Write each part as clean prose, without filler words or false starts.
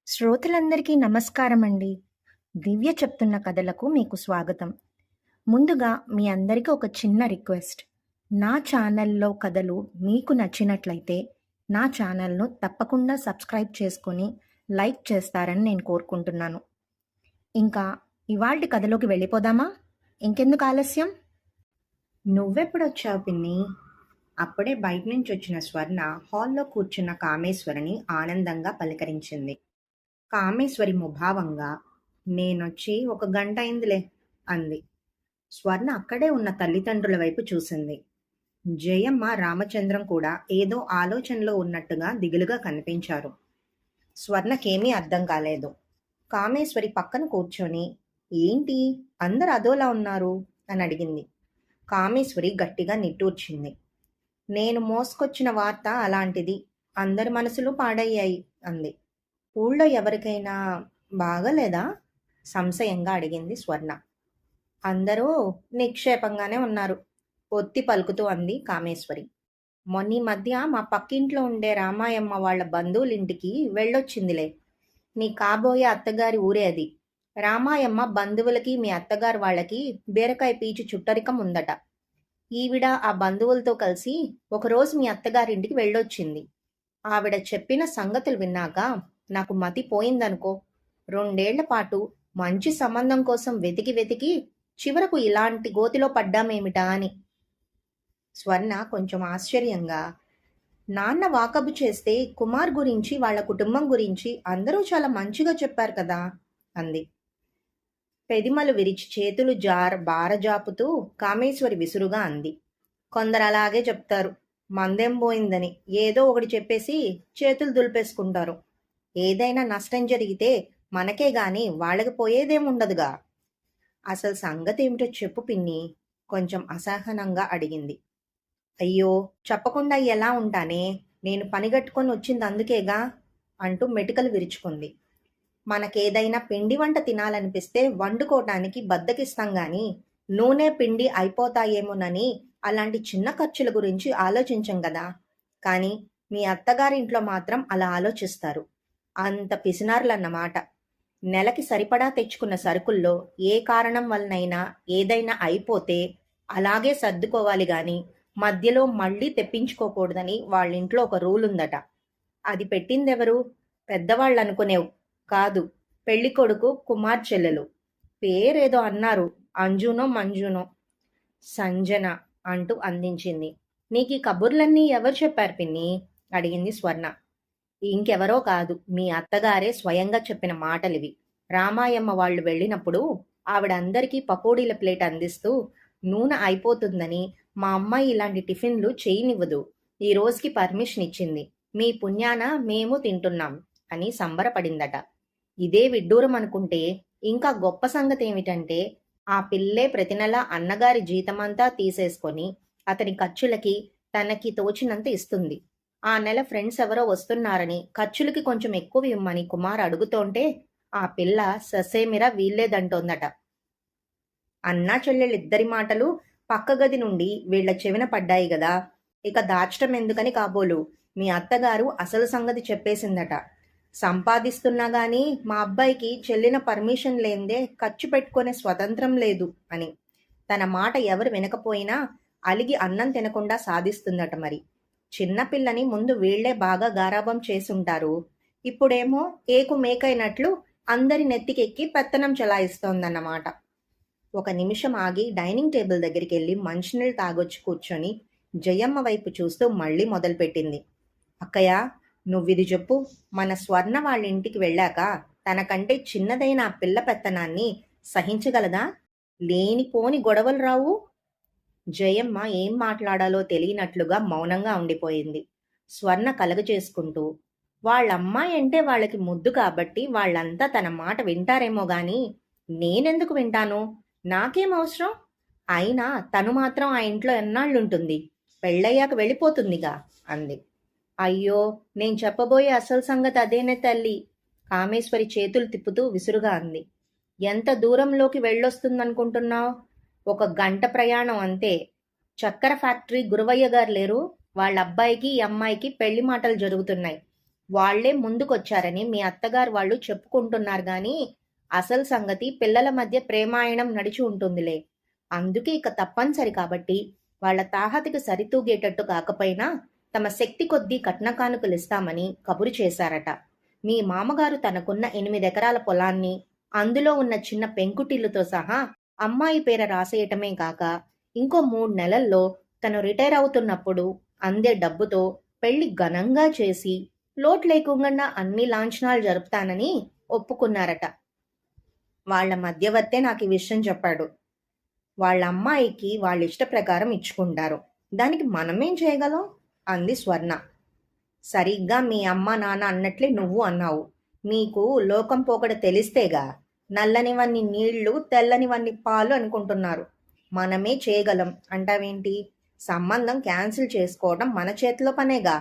శ్రోతలందరికీ నమస్కారమండి. దివ్య చెప్తున్న కథలకు మీకు స్వాగతం. ముందుగా మీ అందరికీ ఒక చిన్న రిక్వెస్ట్. నా ఛానల్‌లో కథలు మీకు నచ్చినట్లయితే నా ఛానల్‌ను తప్పకుండా సబ్స్క్రైబ్ చేసుకొని లైక్ చేస్తారని నేను కోరుకుంటున్నాను. ఇంకా ఇవాల్టి కథలోకి వెళ్ళిపోదామా? ఇంకెందుకు ఆలస్యం? నువ్వెప్పుడొచ్చావు పిన్ని? అప్పుడే బయట నుంచి వచ్చిన స్వర్ణ హాల్లో కూర్చున్న కామేశ్వరిని ఆనందంగా పలకరించింది. కామేశ్వరి ముభావంగా నేనొచ్చి ఒక గంట అయిందిలే అంది. స్వర్ణ అక్కడే ఉన్న తల్లిదండ్రుల వైపు చూసింది. జయమ్మ రామచంద్రం కూడా ఏదో ఆలోచనలో ఉన్నట్టుగా దిగులుగా కనిపించారు. స్వర్ణకేమీ అర్థం కాలేదు. కామేశ్వరి పక్కన కూర్చొని ఏంటి అందరు అదోలా ఉన్నారు అని అడిగింది. కామేశ్వరి గట్టిగా నిట్టూర్చింది. నేను మోసుకొచ్చిన వార్త అలాంటిది, అందరి మనసులు పాడయ్యాయి అంది. ఊళ్ళో ఎవరికైనా బాగలేదా? సంశయంగా అడిగింది స్వర్ణ. అందరూ నిక్షేపంగానే ఉన్నారు ఒత్తి పలుకుతూ అంది కామేశ్వరి. మొన్నీ మధ్య మా పక్కింట్లో ఉండే రామాయమ్మ వాళ్ళ బంధువులింటికి వెళ్ళొచ్చిందిలే. నీ కాబోయే అత్తగారి ఊరే అది. రామాయమ్మ బంధువులకి మీ అత్తగారు వాళ్ళకి బీరకాయ పీచు చుట్టరికం ఉందట. ఈవిడ ఆ బంధువులతో కలిసి ఒకరోజు మీ అత్తగారింటికి వెళ్ళొచ్చింది. ఆవిడ చెప్పిన సంగతులు విన్నాక నాకు మతి పోయిందనుకో. 2 ఏళ్ల పాటు మంచి సంబంధం కోసం వెతికి వెతికి చివరకు ఇలాంటి గోతిలో పడ్డామేమిటా అని. స్వర్ణ కొంచెం ఆశ్చర్యంగా, నాన్న వాకబు చేస్తే కుమార్ గురించి వాళ్ళ కుటుంబం గురించి అందరూ చాలా మంచిగా చెప్పారు కదా అంది. పెదిమలు విరిచి చేతులు బారజాపుతూ కామేశ్వరి విసురుగా అంది. కొందరు అలాగే చెప్తారు. మందేం పోయిందని ఏదో ఒకటి చెప్పేసి చేతులు దులిపేసుకుంటారు. ఏదైనా నష్టం జరిగితే మనకే గాని వాళ్ళకి పోయేదేముండదుగా. అసలు సంగతి ఏమిటో చెప్పు పిన్ని, కొంచెం అసహనంగా అడిగింది. అయ్యో చెప్పకుండా ఎలా ఉంటానే, నేను పనిగట్టుకొని వచ్చింది అందుకేగా అంటూ మెటికలు విరుచుకుంది. మనకేదైనా పిండి వంట తినాలనిపిస్తే వండుకోవటానికి బద్దకిస్తాం గాని నూనె పిండి అయిపోతాయేమోనని అలాంటి చిన్న ఖర్చుల గురించి ఆలోచించం కదా. కానీ మీ అత్తగారింట్లో మాత్రం అలా ఆలోచిస్తారు. అంత పిసినారులన్నమాట. నెలకి సరిపడా తెచ్చుకున్న సరుకుల్లో ఏ కారణం వలనైనా ఏదైనా అయిపోతే అలాగే సర్దుకోవాలి గాని మధ్యలో మళ్ళీ తెప్పించుకోకూడదని వాళ్ళింట్లో ఒక రూల్ ఉందట. అది పెట్టిందెవరు? పెద్దవాళ్ళు అనుకునేవు కాదు, పెళ్లి కొడుకు కుమార్ చెల్లెలు. పేరేదో అన్నారు, అంజునో మంజునో. సంజన అంటూ అందించింది. నీకీ కబుర్లన్నీ ఎవరు చెప్పారు పిన్ని అడిగింది స్వర్ణ. ఇంకెవరో కాదు, మీ అత్తగారే స్వయంగా చెప్పిన మాటలివి. రామాయమ్మ వాళ్ళు వెళ్ళినప్పుడు ఆవిడ అందరికీ పకోడీల ప్లేట్ అందిస్తూ నూనె అయిపోతుందని మా అమ్మాయి ఇలాంటి టిఫిన్లు చేయనివ్వదు. ఈ రోజుకి పర్మిషన్ ఇచ్చింది. మీ పుణ్యాన మేము తింటున్నాం అని సంబరపడిందట. ఇదే విడ్డూరం అనుకుంటే ఇంకా గొప్ప సంగతి ఏమిటంటే ఆ పిల్లే ప్రతి నెల అన్నగారి జీతమంతా తీసేసుకొని అతని ఖర్చులకి తనకి తోచినంత ఇస్తుంది. ఆ నెల ఫ్రెండ్స్ ఎవరో వస్తున్నారని ఖర్చులకి కొంచెం ఎక్కువ ఇమ్మని కుమార్ అడుగుతోంటే ఆ పిల్ల ససేమిరా వీల్లేదంటోందట. అన్నా చెల్లెళ్ళిద్దరి మాటలు పక్క గది నుండి వీళ్ల చెవిన పడ్డాయి గదా. ఇక దాచటం ఎందుకని కాబోలు మీ అత్తగారు అసలు సంగతి చెప్పేసిందట. సంపాదిస్తున్నా గాని మా అబ్బాయికి చెల్లిన పర్మిషన్ లేందే ఖర్చు పెట్టుకునే స్వతంత్రం లేదు అని. తన మాట ఎవరు వినకపోయినా అలిగి అన్నం తినకుండా సాధిస్తుందట మరి. చిన్నపిల్లని ముందు వీళ్లే బాగా గారాబం చేసుంటారు. ఇప్పుడేమో ఏకు మేకైనట్లు అందరి నెత్తికెక్కి పెత్తనం చెలాయిస్తోందన్నమాట. ఒక నిమిషం ఆగి డైనింగ్ టేబుల్ దగ్గరికి వెళ్ళి మంచినీళ్ళు తాగొచ్చి కూర్చొని జయమ్మ వైపు చూస్తూ మళ్ళీ మొదలుపెట్టింది. అక్కయ్య, నువ్విది చెప్పు. మన స్వర్ణ వాళ్ళ ఇంటికి వెళ్ళాక తనకంటే చిన్నదైన ఆ పిల్ల పెత్తనాన్ని సహించగలదా? లేనిపోని గొడవలు రావు. జయమ్మ ఏం మాట్లాడాలో తెలియనట్లుగా మౌనంగా ఉండిపోయింది. స్వర్ణ కలగజేసుకుంటూ, వాళ్ళమ్మాయి అంటే వాళ్ళకి ముద్దు కాబట్టి వాళ్ళంతా తన మాట వింటారేమో గాని నేనెందుకు వింటాను? నాకేం అవసరం? అయినా తను మాత్రం ఆ ఇంట్లో ఎన్నాళ్ళుంటుంది? పెళ్ళయ్యాక వెళ్ళిపోతుందిగా అంది. అయ్యో, నేను చెప్పబోయే అసలు సంగతి అదేనే తల్లి. కామేశ్వరి చేతులు తిప్పుతూ విసురుగా అంది. ఎంత దూరంలోకి వెళ్ళొస్తుందనుకుంటున్నావు? 1 గంట ప్రయాణం అంతే. చక్కెర ఫ్యాక్టరీ గురవయ్య గారు లేరు? వాళ్ళ అబ్బాయికి ఈ అమ్మాయికి పెళ్లి మాటలు జరుగుతున్నాయి. వాళ్లే ముందుకొచ్చారని మీ అత్తగారు వాళ్ళు చెప్పుకుంటున్నారు గాని అసలు సంగతి పిల్లల మధ్య ప్రేమాయణం నడిచి ఉంటుందిలే. అందుకే ఇక తప్పనిసరి కాబట్టి వాళ్ళ తాహతకి సరితూగేటట్టు కాకపోయినా తమ శక్తి కొద్దీ కట్న కానుకలిస్తామని కబురు చేశారట. మీ మామగారు తనకున్న 8 ఎకరాల పొలాన్ని, అందులో ఉన్న చిన్న పెంకుటిల్లుతో సహా అమ్మాయి పేర రాసేయటమే కాక ఇంకో 3 నెలల్లో తను రిటైర్ అవుతున్నప్పుడు అందే డబ్బుతో పెళ్లి ఘనంగా చేసి లోటు లేకుండా అన్ని లాంఛనాలు జరుపుతానని ఒప్పుకున్నారట. వాళ్ళ మధ్యవర్తే నాకు ఈ విషయం చెప్పాడు. వాళ్ళ అమ్మాయికి వాళ్ళ ఇష్ట ప్రకారం ఇచ్చుకుంటారు. దానికి మనమేం చేయగలం? అంది స్వర్ణ. సరిగ్గా మీ అమ్మ నాన్న అన్నట్లే నువ్వు అన్నావు. నీకు లోకం పోకడ తెలిస్తేగా నల్లనివన్నీ నీళ్లు తెల్లనివన్నీ పాలు అనుకుంటున్నారు. మనమే చేయగలం అంటావేంటి? సంబంధం క్యాన్సిల్ చేసుకోవడం మన చేతిలో పనేగా.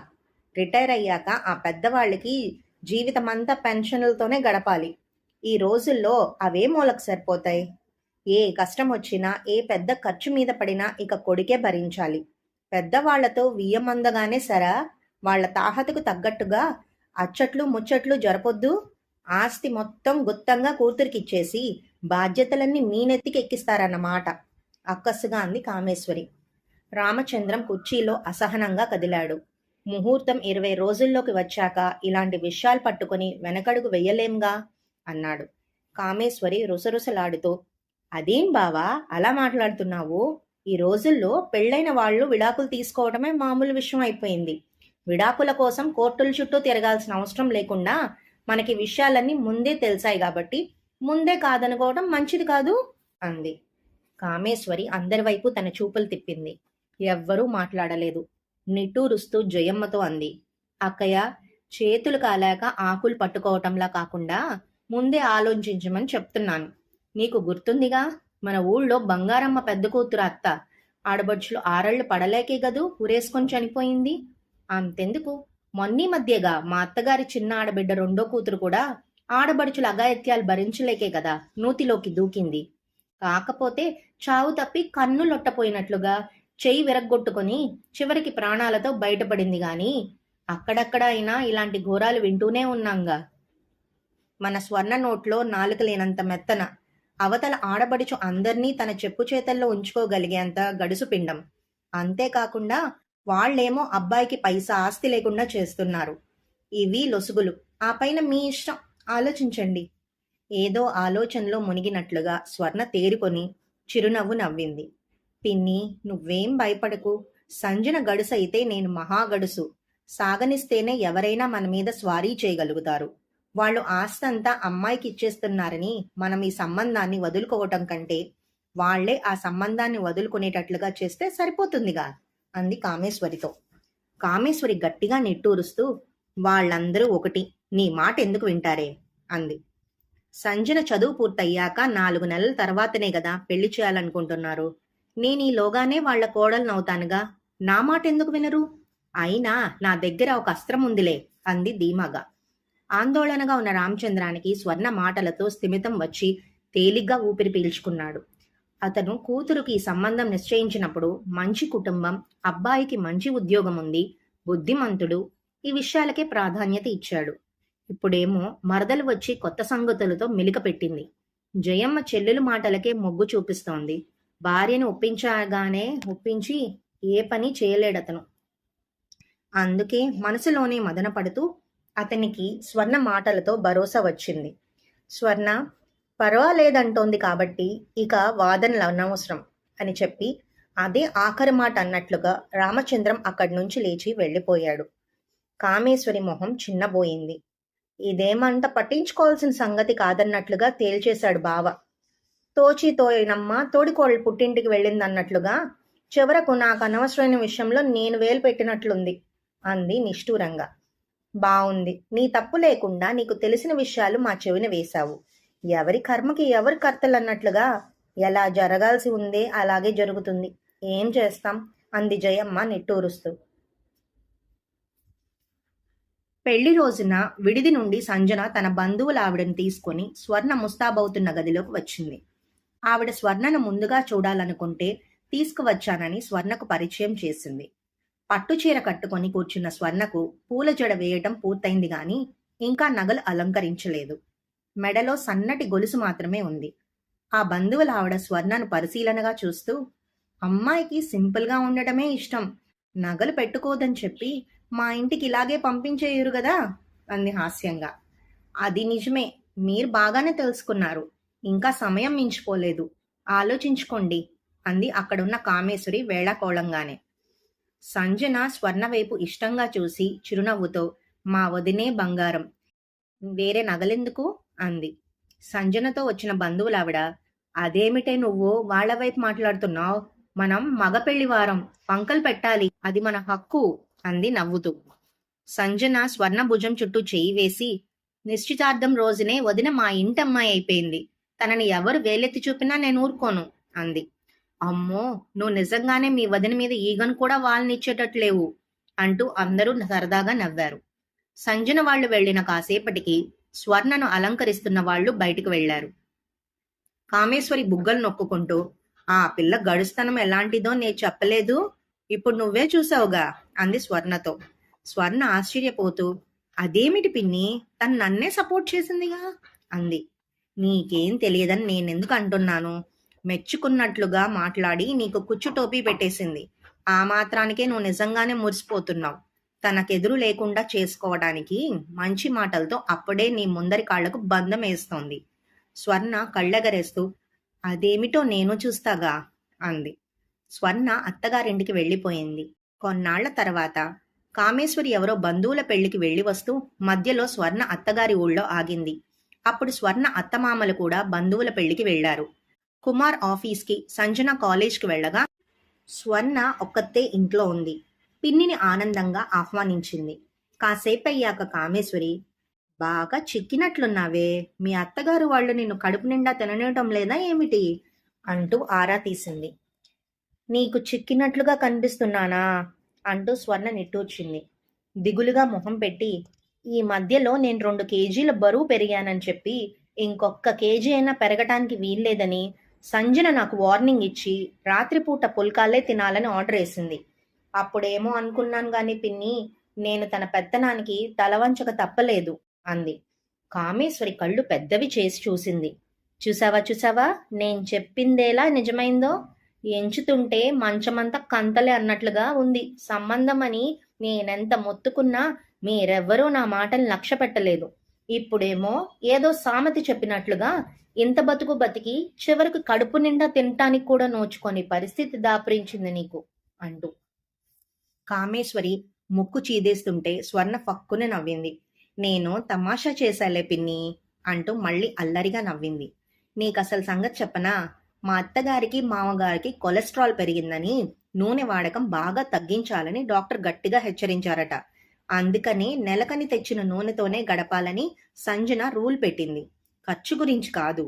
రిటైర్ అయ్యాక ఆ పెద్దవాళ్ళకి జీవితమంతా పెన్షన్లతోనే గడపాలి. ఈ రోజుల్లో అవే మూలకు సరిపోతాయి. ఏ కష్టం వచ్చినా ఏ పెద్ద ఖర్చు మీద పడినా ఇక కొడుకే భరించాలి. పెద్దవాళ్లతో వియ్యమందగానే సరా వాళ్ళ తాహతకు తగ్గట్టుగా అచ్చట్లు ముచ్చట్లు జరపొద్దు. ఆస్తి మొత్తం గుత్తంగా కూతురికిచ్చేసి బాధ్యతలన్నీ మీ నెత్తికి ఎక్కిస్తారన్నమాట అక్కస్సుగా అంది కామేశ్వరి. రామచంద్రం కుర్చీలో అసహనంగా కదిలాడు. ముహూర్తం 20 రోజుల్లోకి వచ్చాక ఇలాంటి విషయాలు పట్టుకుని వెనకడుగు వెయ్యలేంగా అన్నాడు. కామేశ్వరి రుసరుసలాడుతూ, అదేం బావా అలా మాట్లాడుతున్నావు? ఈ రోజుల్లో పెళ్ళైన వాళ్ళు విడాకులు తీసుకోవడమే మామూలు విషయం అయిపోయింది. విడాకుల కోసం కోర్టుల చుట్టూ తిరగాల్సిన అవసరం లేకుండా మనకి విషయాలన్నీ ముందే తెలిసాయి కాబట్టి ముందే కాదనుకోవడం మంచిది కాదు అంది. కామేశ్వరి అందరి వైపు తన చూపులు తిప్పింది. ఎవ్వరూ మాట్లాడలేదు. నిట్టూరుస్తూ జయమ్మతో అంది, అక్కయ్య, చేతులు కాలాక ఆకులు పట్టుకోవటంలా కాకుండా ముందే ఆలోచించమని చెప్తున్నాను. నీకు గుర్తుందిగా, మన ఊళ్ళో బంగారమ్మ పెద్ద కూతురు అత్త ఆడబడుచులు 6 పడలేకే గదు ఊరేసుకొని చనిపోయింది. అంతెందుకు, మొన్నీ మధ్యగా మా అత్తగారి చిన్న ఆడబిడ్డ 2వ కూతురు కూడా ఆడబడుచుల అఘాయిత్యాలు భరించలేకే కదా నూతిలోకి దూకింది. కాకపోతే చావు తప్పి కన్నులొట్టపోయినట్లుగా చెయ్యి విరగ్గొట్టుకొని చివరికి ప్రాణాలతో బయటపడింది గాని అక్కడక్కడ అయినా ఇలాంటి ఘోరాలు వింటూనే ఉన్నాంగా. మన స్వర్ణ నోట్లో నాలుక లేనంత మెత్తన, అవతల ఆడబడుచు అందర్నీ తన చెప్పు చేతల్లో ఉంచుకోగలిగేంత గడుసు పిండం. అంతేకాకుండా వాళ్లేమో అబ్బాయికి పైసా ఆస్తి లేకుండా చేస్తున్నారు. ఇవి లొసుగులు. ఆ పైన మీ ఇష్టం, ఆలోచించండి. ఏదో ఆలోచనలో మునిగినట్లుగా స్వర్ణ తేరుకొని చిరునవ్వు నవ్వింది. పిన్ని, నువ్వేం భయపడకు. సంజన గడుసైతే నేను మహాగడుసు. సాగనిస్తేనే ఎవరైనా మన మీద స్వారీ చేయగలుగుతారు. వాళ్ళు ఆస్తంతా అమ్మాయికి ఇచ్చేస్తున్నారని మనం ఈ సంబంధాన్ని వదులుకోవటం కంటే వాళ్లే ఆ సంబంధాన్ని వదులుకునేటట్లుగా చేస్తే సరిపోతుందిగా అంది కామేశ్వరితో. కామేశ్వరి గట్టిగా నిట్టూరుస్తూ, వాళ్ళందరూ ఒకటి, నీ మాట ఎందుకు వింటారే అంది. సంజన చదువు పూర్తయ్యాక 4 నెలల తర్వాతనే గదా పెళ్లి చేయాలనుకుంటున్నారు. నేనీలోగానే వాళ్ల కోడలనవుతానుగా. నా మాట ఎందుకు వినరు? అయినా నా దగ్గర ఒక అస్త్రం ఉందిలే అంది ధీమాగా. ఆందోళనగా ఉన్న రామచంద్రానికి స్వర్ణ మాటలతో స్థిమితం వచ్చి తేలిగ్గా ఊపిరి పీల్చుకున్నాడు. అతను కూతురుకి ఈ సంబంధం నిశ్చయించినప్పుడు మంచి కుటుంబం, అబ్బాయికి మంచి ఉద్యోగం ఉంది, బుద్ధిమంతుడు, ఈ విషయాలకే ప్రాధాన్యత ఇచ్చాడు. ఇప్పుడేమో మరదలు వచ్చి కొత్త సంగతులతో మెలిక పెట్టింది. జయమ్మ చెల్లెలు మాటలకే మొగ్గు చూపిస్తోంది. భార్యను ఒప్పించి ఏ పని చేయలేడతను. అందుకే మనసులోనే మదన పడుతూ అతనికి స్వర్ణ మాటలతో భరోసా వచ్చింది. స్వర్ణ పర్వాలేదంటోంది కాబట్టి ఇక వాదనలు అనవసరం అని చెప్పి అదే ఆఖరి మాట అన్నట్లుగా రామచంద్రం అక్కడి నుంచి లేచి వెళ్ళిపోయాడు. కామేశ్వరి మొహం చిన్నబోయింది. ఇదేమంత పట్టించుకోవాల్సిన సంగతి కాదన్నట్లుగా తేల్చేశాడు బావ. తోచితోయనమ్మ తోడికోడలు పుట్టింటికి వెళ్ళిందన్నట్లుగా చివరకు నాకు అనవసరమైన విషయంలో నేను వేలు పెట్టినట్లుంది అంది నిష్ఠూరంగా. బావుంది, నీ తప్పు లేకుండా నీకు తెలిసిన విషయాలు మా చెవిన వేశావు. ఎవరి కర్మకి ఎవరి కర్తలన్నట్లుగా ఎలా జరగాల్సి ఉందే అలాగే జరుగుతుంది. ఏం చేస్తాం అంది జయమ్మ నిట్టూరుస్తూ. పెళ్లి రోజున విడిది నుండి సంజన తన బంధువుల ఆవిడని తీసుకుని స్వర్ణ ముస్తాబవుతున్న గదిలోకి వచ్చింది. ఆవిడ స్వర్ణను ముందుగా చూడాలనుకుంటే తీసుకువచ్చానని స్వర్ణకు పరిచయం చేసింది. పట్టుచీర కట్టుకొని కూర్చున్న స్వర్ణకు పూల జడ వేయటం పూర్తయింది గాని ఇంకా నగలు అలంకరించలేదు. మెడలో సన్నటి గొలుసు మాత్రమే ఉంది. ఆ బంధువుల ఆవిడ స్వర్ణను పరిశీలనగా చూస్తూ, అమ్మాయికి సింపుల్గా ఉండటమే ఇష్టం. నగలు పెట్టుకోదని చెప్పి మా ఇంటికి ఇలాగే పంపించేయురు గదా అంది హాస్యంగా. అది నిజమే. మీరు బాగానే తెలుసుకున్నారు. ఇంకా సమయం మించిపోలేదు. ఆలోచించుకోండి అంది అక్కడున్న కామేశ్వరి వేళాకోళంగానే. సంజన స్వర్ణ వైపు ఇష్టంగా చూసి చిరునవ్వుతో, మా వదినే బంగారం. వేరే నగలెందుకు అంది. సంజనతో వచ్చిన బంధువులావిడ, అదేమిటే నువ్వు వాళ్ళ వైపు మాట్లాడుతున్నావు? మనం మగ పెళ్లివారం, పంకలు పెట్టాలి, అది మన హక్కు అంది నవ్వుతూ. సంజన స్వర్ణ భుజం చుట్టూ చేయి వేసి, నిశ్చితార్థం రోజునే వదిన మా ఇంటమ్మాయి అయిపోయింది. తనని ఎవరు వేలెత్తి చూపినా నేను ఊరుకోను అంది. అమ్మో, నువ్వు నిజంగానే మీ వదిన మీద ఈగను కూడా వాళ్ళనిచ్చేటట్లేవు అంటూ అందరూ సరదాగా నవ్వారు. సంజన వాళ్ళు వెళ్లిన కాసేపటికి స్వర్ణను అలంకరిస్తున్న వాళ్ళు బయటికి వెళ్లారు. కామేశ్వరి బుగ్గలు నొక్కుకుంటూ, ఆ పిల్ల గడుస్తనం ఎలాంటిదో నేను చెప్పలేదు, ఇప్పుడు నువ్వే చూసావుగా అంది స్వర్ణతో. స్వర్ణ ఆశ్చర్యపోతూ, అదేమిటి పిన్ని, తను నన్నే సపోర్ట్ చేసిందిగా అంది. నీకేం తెలియదని నేనెందుకు అంటున్నాను? మెచ్చుకున్నట్లుగా మాట్లాడి నీకు కుచ్చు టోపీ పెట్టేసింది. ఆ మాత్రానికే నువ్వు నిజంగానే మురిసిపోతున్నావు. తనకెదురు లేకుండా చేసుకోవడానికి మంచి మాటలతో అప్పుడే నీ ముందరి కాళ్లకు బంధం వేస్తోంది. స్వర్ణ కళ్ళెగరేస్తూ, అదేమిటో నేను చూస్తాగా అంది. స్వర్ణ అత్తగారింటికి వెళ్ళిపోయింది. కొన్నాళ్ల తర్వాత కామేశ్వరి ఎవరో బంధువుల పెళ్లికి వెళ్లి వస్తూ మధ్యలో స్వర్ణ అత్తగారి ఊళ్ళో ఆగింది. అప్పుడు స్వర్ణ అత్తమామలు కూడా బంధువుల పెళ్లికి వెళ్లారు. కుమార్ ఆఫీస్కి, సంజన కాలేజ్కి వెళ్ళగా స్వర్ణ ఒక్కతే ఇంట్లో ఉంది. పిన్నిని ఆనందంగా ఆహ్వానించింది. కాసేపయ్యాక కామేశ్వరి, బాగా చిక్కినట్లున్నావే, మీ అత్తగారు వాళ్ళు నిన్ను కడుపు నిండా తిననివ్వటం లేదా ఏమిటి అంటూ ఆరా తీసింది. నీకు చిక్కినట్లుగా కనిపిస్తున్నానా అంటూ స్వర్ణ నిట్టూర్చింది. దిగులుగా మొహం పెట్టి, ఈ మధ్యలో నేను 2 కేజీల బరువు పెరిగానని చెప్పి ఇంకొక్క కేజీ అయినా పెరగటానికి వీల్లేదని సంజన నాకు వార్నింగ్ ఇచ్చి రాత్రిపూట పుల్కాలే తినాలని ఆర్డర్ వేసింది. అప్పుడేమో అనుకున్నాను గాని పిన్ని, నేను తన పెత్తనానికి తలవంచక తప్పలేదు అంది. కామేశ్వరి కళ్ళు పెద్దవి చేసి చూసింది. చూసావా చూసావా, నేను చెప్పిందేలా నిజమైందో? ఎంచుతుంటే మంచమంతా కంతలే అన్నట్లుగా ఉంది సంబంధం అని నేనెంత మొత్తుకున్నా మీరెవ్వరూ నా మాటలు లక్ష్య పెట్టలేదు. ఇప్పుడేమో ఏదో సామెత చెప్పినట్లుగా ఇంత బతుకు బతికి చివరికి కడుపు నిండా తినటానికి కూడా నోచుకొని పరిస్థితి దాపురించింది నీకు అంటూ. కామేశ్వరి ముక్కు చీదేస్తుంటే స్వర్ణ ఫక్కున నవ్వింది. నేను తమాషా చేశాలే పిన్ని అంటూ మళ్ళీ అల్లరిగా నవ్వింది. నీకసలు సంగతి చెప్పనా? మా అత్తగారికి మామగారికి కొలెస్ట్రాల్ పెరిగిందని నూనె వాడకం బాగా తగ్గించాలని డాక్టర్ గట్టిగా హెచ్చరించారట. అందుకని నెలకని తెచ్చిన నూనెతోనే గడపాలని సంజన రూల్ పెట్టింది. ఖర్చు గురించి కాదు.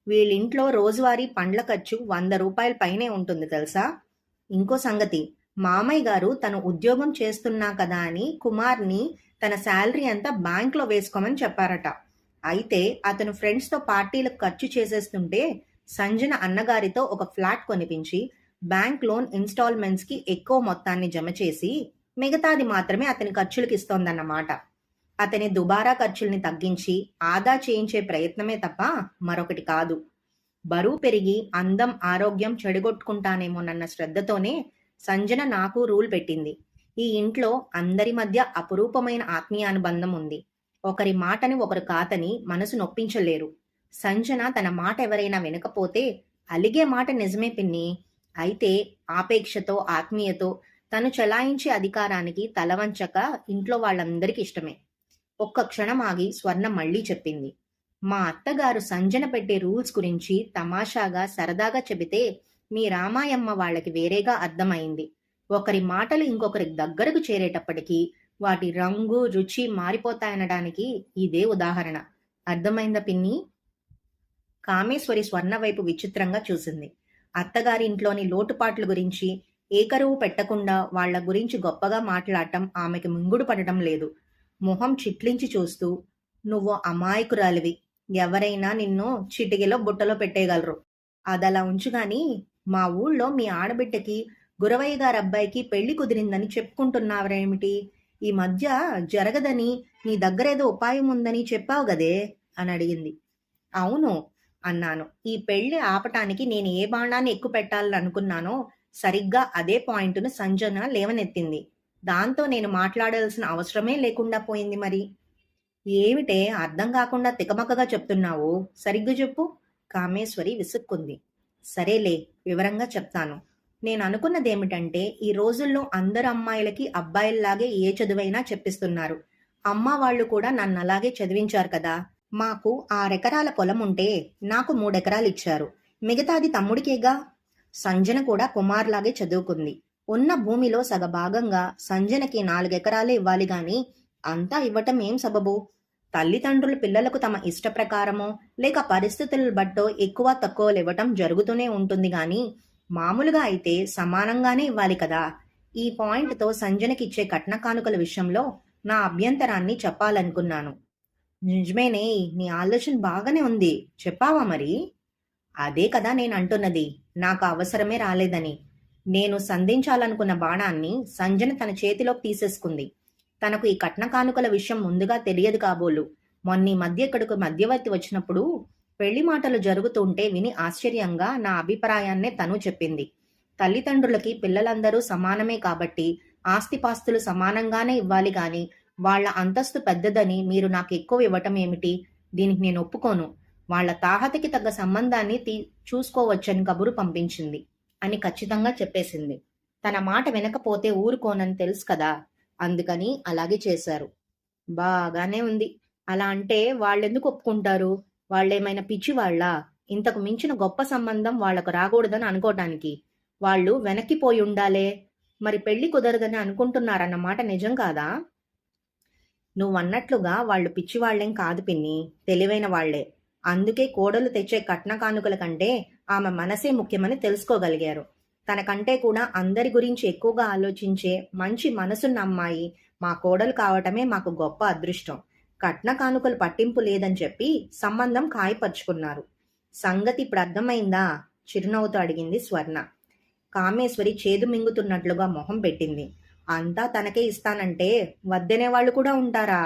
వీళ్ళింట్లో రోజువారీ పండ్ల ఖర్చు 100 రూపాయల పైనే ఉంటుంది తెలుసా? ఇంకో సంగతి, మామయ్య గారు తను ఉద్యోగం చేస్తున్నా కదా అని కుమార్ని తన శాలరీ అంతా బ్యాంక్లో వేసుకోమని చెప్పారట. అయితే అతను ఫ్రెండ్స్తో పార్టీలకు ఖర్చు చేసేస్తుంటే సంజన అన్నగారితో ఒక ఫ్లాట్ కొనిపించి బ్యాంక్ లోన్ ఇన్స్టాల్మెంట్స్కి ఎక్కువ మొత్తాన్ని జమ చేసి మిగతాది మాత్రమే అతని ఖర్చులకు ఇస్తోందన్నమాట. అతని దుబారా ఖర్చుల్ని తగ్గించి ఆదా చేయించే ప్రయత్నమే తప్ప మరొకటి కాదు. బరువు పెరిగి అందం ఆరోగ్యం చెడగొట్టుకుంటానేమోనన్న శ్రద్ధతోనే సంజన నాకు రూల్ పెట్టింది. ఈ ఇంట్లో అందరి మధ్య అపురూపమైన ఆత్మీయానుబంధం ఉంది. ఒకరి మాటని ఒకరు కాదని మనసు నొప్పించలేరు. సంజన తన మాట ఎవరైనా వినకపోతే అలిగే మాట నిజమే పిన్ని. అయితే ఆపేక్షతో ఆత్మీయతో తను చలాయించే అధికారానికి తలవంచక ఇంట్లో వాళ్ళందరికీ ఇష్టమే. ఒక్క క్షణం ఆగి స్వర్ణ మళ్ళీ చెప్పింది. మా అత్తగారు సంజన పెట్టే రూల్స్ గురించి తమాషాగా సరదాగా చెబితే మీ రామాయమ్మ వాళ్ళకి వేరేగా అర్థమైంది. ఒకరి మాటలు ఇంకొకరి దగ్గరకు చేరేటప్పటికీ వాటి రంగు రుచి మారిపోతాయనడానికి ఇదే ఉదాహరణ. అర్థమైందా పిన్ని? కామేశ్వరి స్వర్ణ వైపు విచిత్రంగా చూసింది. అత్తగారి ఇంట్లోని లోటుపాట్ల గురించి ఏకరువు పెట్టకుండా వాళ్ల గురించి గొప్పగా మాట్లాడటం ఆమెకి మింగుడు పడటం లేదు. మొహం చిట్లించి చూస్తూ, నువ్వు అమాయకురాలివి, ఎవరైనా నిన్ను చిటికెలో బుట్టలో పెట్టేయగలరు. అదలా ఉంచుగాని మా ఊళ్ళో మీ ఆడబిడ్డకి గురవయ్య గారి అబ్బాయికి పెళ్లి కుదిరిందని చెప్పుకుంటున్నావేమిటి? ఈ మధ్య జరగదని నీ దగ్గరేదో ఉపాయం ఉందని చెప్పావు గదే అని అడిగింది. అవును అన్నాను. ఈ పెళ్లి ఆపటానికి నేను ఏ బాణాన్ని ఎక్కుపెట్టాలని అనుకున్నానో సరిగ్గా అదే పాయింట్‌ను సంజన లేవనెత్తింది. దాంతో నేను మాట్లాడాల్సిన అవసరమే లేకుండా పోయింది మరి. ఏమిటే అర్థం కాకుండా తికమకగా చెప్తున్నావు? సరిగ్గా చెప్పు. కామేశ్వరి విసుక్కుంది. సరేలే, వివరంగా చెప్తాను. నేను అనుకున్నదేమిటంటే, ఈ రోజుల్లో అందరు అమ్మాయిలకి అబ్బాయిల్లాగే ఏ చదువైనా చెప్పిస్తున్నారు. అమ్మ వాళ్ళు కూడా నన్నలాగే చదివించారు కదా! మాకు 6 ఎకరాల పొలం ఉంటే నాకు 3 ఎకరాలిచ్చారు. మిగతాది తమ్ముడికేగా. సంజన కూడా కుమార్లాగే చదువుకుంది. ఉన్న భూమిలో సగభాగంగా సంజనకి 4 ఎకరాలే ఇవ్వాలి గాని అంతా ఇవ్వటం ఏం సబబు? తల్లిదండ్రులు పిల్లలకు తమ ఇష్ట ప్రకారమో లేక పరిస్థితులను బట్టో ఎక్కువ తక్కువలివ్వటం జరుగుతూనే ఉంటుంది గాని మామూలుగా అయితే సమానంగానే ఇవ్వాలి కదా! ఈ పాయింట్‌తో సంజనకిచ్చే కట్న కానుకల విషయంలో నా అభ్యంతరాన్ని చెప్పాలనుకున్నాను. నిజమేనే, నీ ఆలోచన బాగానే ఉంది. చెప్పావా మరి? అదే కదా నేనంటున్నది. నాకు అవసరమే రాలేదని. నేను సంధించాలనుకున్న బాణాన్ని సంజన తన చేతిలోకి తీసేసుకుంది. తనకు ఈ కట్న కానుకల విషయం ముందుగా తెలియదు కాబోలు. మొన్నీ మధ్య ఇక్కడకు మధ్యవర్తి వచ్చినప్పుడు పెళ్లి మాటలు జరుగుతుంటే విని ఆశ్చర్యంగా నా అభిప్రాయాన్నే తను చెప్పింది. తల్లిదండ్రులకి పిల్లలందరూ సమానమే కాబట్టి ఆస్తిపాస్తులు సమానంగానే ఇవ్వాలి గాని వాళ్ళ అంతస్తు పెద్దదని మీరు నాకు ఎక్కువ ఇవ్వటం ఏమిటి? దీనికి నేను ఒప్పుకోను. వాళ్ళ తాహతకి తగ్గ సంబంధాన్ని చూసుకోవచ్చని కబురు పంపించింది అని ఖచ్చితంగా చెప్పేసింది. తన మాట వినకపోతే ఊరుకోనని తెలుసు కదా! అందుకని అలాగే చేశారు. బాగానే ఉంది. అలా అంటే వాళ్ళెందుకు ఒప్పుకుంటారు? వాళ్ళేమైనా పిచ్చివాళ్ళా? ఇంతకు మించిన గొప్ప సంబంధం వాళ్ళకు రాకూడదని అనుకోటానికి. వాళ్ళు వెనక్కిపోయుండాలే. మరి పెళ్లి కుదరదని అనుకుంటున్నారన్నమాట నిజం కాదా? నువ్వన్నట్లుగా వాళ్ళు పిచ్చివాళ్లేం కాదు పిన్ని. తెలివైన వాళ్లే. అందుకే కోడలు తెచ్చే కట్న కానుకల కంటే ఆమె మనసే ముఖ్యమని తెలుసుకోగలిగారు. తనకంటే కూడా అందరి గురించి ఎక్కువగా ఆలోచించే మంచి మనసున్న అమ్మాయి మా కోడలు కావటమే మాకు గొప్ప అదృష్టం. కట్న కానుకలు పట్టింపు లేదని చెప్పి సంబంధం ఖాయపరుచుకున్నారు. సంగతి ఇప్పుడు అర్థమైందా? చిరునవ్వుతో అడిగింది స్వర్ణ. కామేశ్వరి చేదు మింగుతున్నట్లుగా మొహం పెట్టింది. అంతా తనకే ఇస్తానంటే వద్దనేవాళ్ళు కూడా ఉంటారా?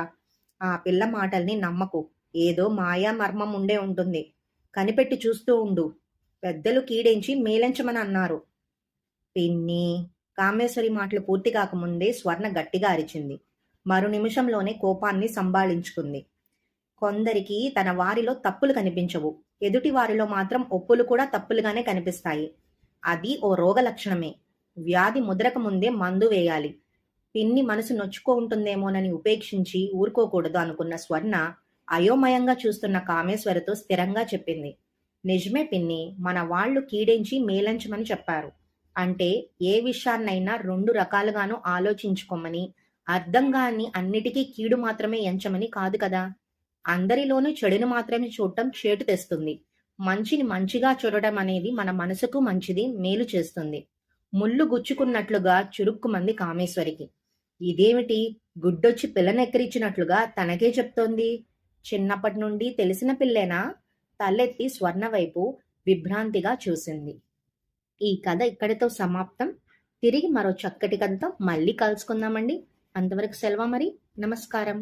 ఆ పిల్ల మాటల్ని నమ్మకు. ఏదో మాయా మర్మం ఉండే ఉంటుంది. కనిపెట్టి చూస్తూ ఉండు. పెద్దలు కీడెంచి మేలెంచమని అన్నారు. పిన్ని, కామేశ్వరి మాటలు పూర్తి కాకముందే స్వర్ణ గట్టిగా అరిచింది. మరు నిమిషంలోనే కోపాన్ని సంభాళించుకుంది. కొందరికి తన వారిలో తప్పులు కనిపించవు. ఎదుటి వారిలో మాత్రం ఒప్పులు కూడా తప్పులుగానే కనిపిస్తాయి. అది ఓ రోగ లక్షణమే. వ్యాధి ముదరక ముందే మందు వేయాలి. పిన్ని మనసు నొచ్చుకుంటుందేమోనని ఉపేక్షించి ఊరుకోకూడదు అనుకున్న స్వర్ణ అయోమయంగా చూస్తున్న కామేశ్వరితో స్థిరంగా చెప్పింది. నిజమే పిన్ని, మన వాళ్ళు కీడెంచి మేలంచమని చెప్పారు. అంటే ఏ విషయాన్నైనా 2 రకాలుగాను ఆలోచించుకోమని, అర్థం గాని అన్నిటికీ కీడు మాత్రమే ఎంచమని కాదు కదా! అందరిలోనూ చెడును మాత్రమే చూడటం చేటు తెస్తుంది. మంచిని మంచిగా చూడటం అనేది మన మనసుకు మంచిది, మేలు చేస్తుంది. ముళ్ళు గుచ్చుకున్నట్లుగా చురుక్కుమంది కామేశ్వరికి. ఇదేమిటి, గుడ్డొచ్చి పిల్లనెక్కిరించినట్లుగా తనకే చెప్తోంది? చిన్నప్పటి నుండి తెలిసిన పిల్లేనా? తలెత్తి స్వర్ణ వైపు విభ్రాంతిగా చూసింది. ఈ కథ ఇక్కడితో సమాప్తం. తిరిగి మరో చక్కటి కథతో మళ్ళీ కలుసుకుందామండి. అంతవరకు సెలవు మరి. నమస్కారం.